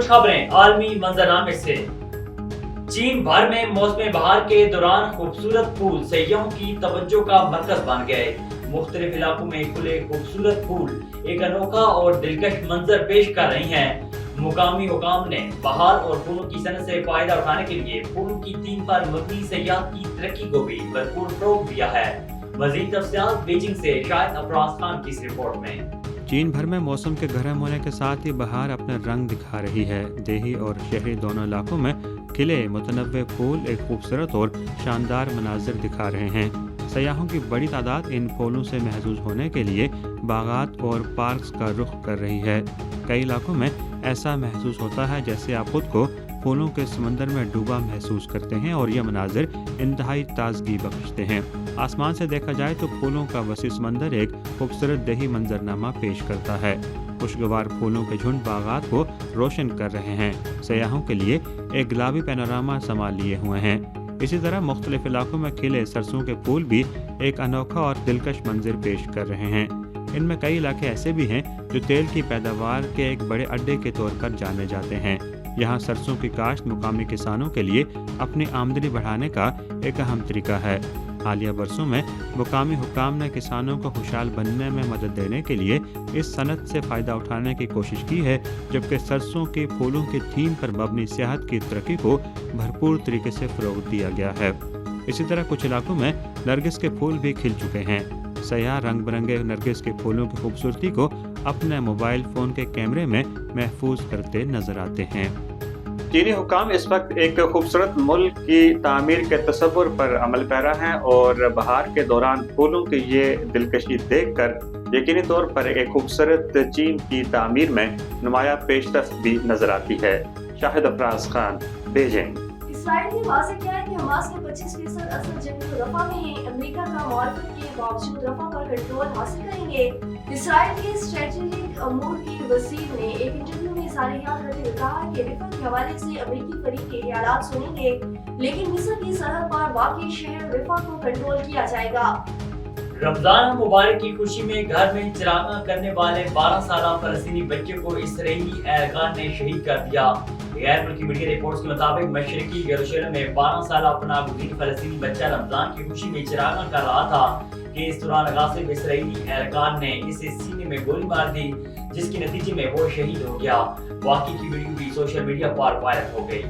کچھ خبریں عالمی منظرنامے سے۔ چین بھر میں موسم بہار کے دوران خوبصورت پھول سیاحوں کی توجہ کا مرکز بن گئے۔ مختلف علاقوں میں کھلے خوبصورت پھول ایک انوکھا اور دلکش منظر پیش کر رہی ہیں۔ مقامی حکام نے بہار اور پھولوں کی صنعت سے فائدہ اٹھانے کے لیے پھولوں کی تھیم پر مبنی سیاحت کی ترقی کو بھی بھرپور فروغ دیا ہے۔ مزید تفصیلات بیجنگ سے شاہد افراز خان کی اس رپورٹ میں۔ چین بھر میں موسم کے گرم ہونے کے ساتھ ہی بہار اپنے رنگ دکھا رہی ہے۔ دیہی اور شہری دونوں علاقوں میں کھلے متنوع پھول ایک خوبصورت اور شاندار مناظر دکھا رہے ہیں۔ سیاحوں کی بڑی تعداد ان پھولوں سے محظوظ ہونے کے لیے باغات اور پارکس کا رخ کر رہی ہے۔ کئی علاقوں میں ایسا محسوس ہوتا ہے جیسے آپ خود کو پھولوں کے سمندر میں ڈوبا محسوس کرتے ہیں اور یہ مناظر انتہائی تازگی بخشتے ہیں۔ آسمان سے دیکھا جائے تو پھولوں کا وسیع سمندر ایک خوبصورت دیہی منظرنامہ پیش کرتا ہے۔ خوشگوار پھولوں کے جھنڈ باغات کو روشن کر رہے ہیں، سیاحوں کے لیے ایک گلابی پینوراما سنبھال لیے ہوئے ہیں۔ اسی طرح مختلف علاقوں میں کھلے سرسوں کے پھول بھی ایک انوکھا اور دلکش منظر پیش کر رہے ہیں۔ ان میں کئی علاقے ایسے بھی ہیں جو تیل کی پیداوار کے ایک بڑے اڈے کے طور پر جانے جاتے ہیں۔ یہاں سرسوں کی کاشت مقامی کسانوں کے لیے اپنی آمدنی بڑھانے کا ایک اہم طریقہ ہے۔ حالیہ برسوں میں مقامی حکام نے کسانوں کو خوشحال بننے میں مدد دینے کے لیے اس صنعت سے فائدہ اٹھانے کی کوشش کی ہے، جبکہ سرسوں کے پھولوں کی تھیم پر مبنی سیاحت کی ترقی کو بھرپور طریقے سے فروغ دیا گیا ہے۔ اسی طرح کچھ علاقوں میں نرگس کے پھول بھی کھل چکے ہیں۔ سیاح رنگ برنگے نرگس کے پھولوں کی خوبصورتی کو اپنے موبائل فون کے کیمرے میں محفوظ کرتے نظر آتے ہیں۔ چینی حکام اس وقت ایک خوبصورت ملک کی تعمیر کے تصور پر عمل پیرا ہیں اور بہار کے دوران پھولوں کی یہ دلکشی دیکھ کر یقینی طور پر ایک خوبصورت چین کی تعمیر میں نمایاں پیش رفت بھی نظر آتی ہے۔ شاہد افراز خان، بیجنگ۔ اسرائیل نے واضح کیا ہے کہ حماس کے 25% اصل جنگی رفح میں ہیں۔ امریکہ کا معالفت کے باوجود رفح پر کنٹرول حاصل کریں گے۔ اسرائیل کے اسٹریٹجک امور کی وزیر نے ایک انٹرویو میں صالحات کرتے ہوئے کہا کہ رفح کے حوالے سے امریکی فریق کے خیالات سنیں گے، لیکن مصر کی سرحد پر واقع شہر رفح کو کنٹرول کیا جائے گا۔ رمضان مبارک کی خوشی میں گھر میں چراغاں کرنے والے 12 سالہ فلسطینی بچے کو اسرائیلی اہلکار نے شہید کر دیا۔ غیر ملکی میڈیا رپورٹس کے مطابق مشرقی یروشلم میں 12 سالہ پناہ گزین فلسطینی بچہ رمضان کی خوشی میں چراغاں کر رہا تھا کہ اس دوران غاصب اسرائیلی اہلکار نے اسے سینے میں گولی مار دی، جس کے نتیجے میں وہ شہید ہو گیا۔ واقعے کی ویڈیو بھی سوشل میڈیا پر وائرل ہو گئی۔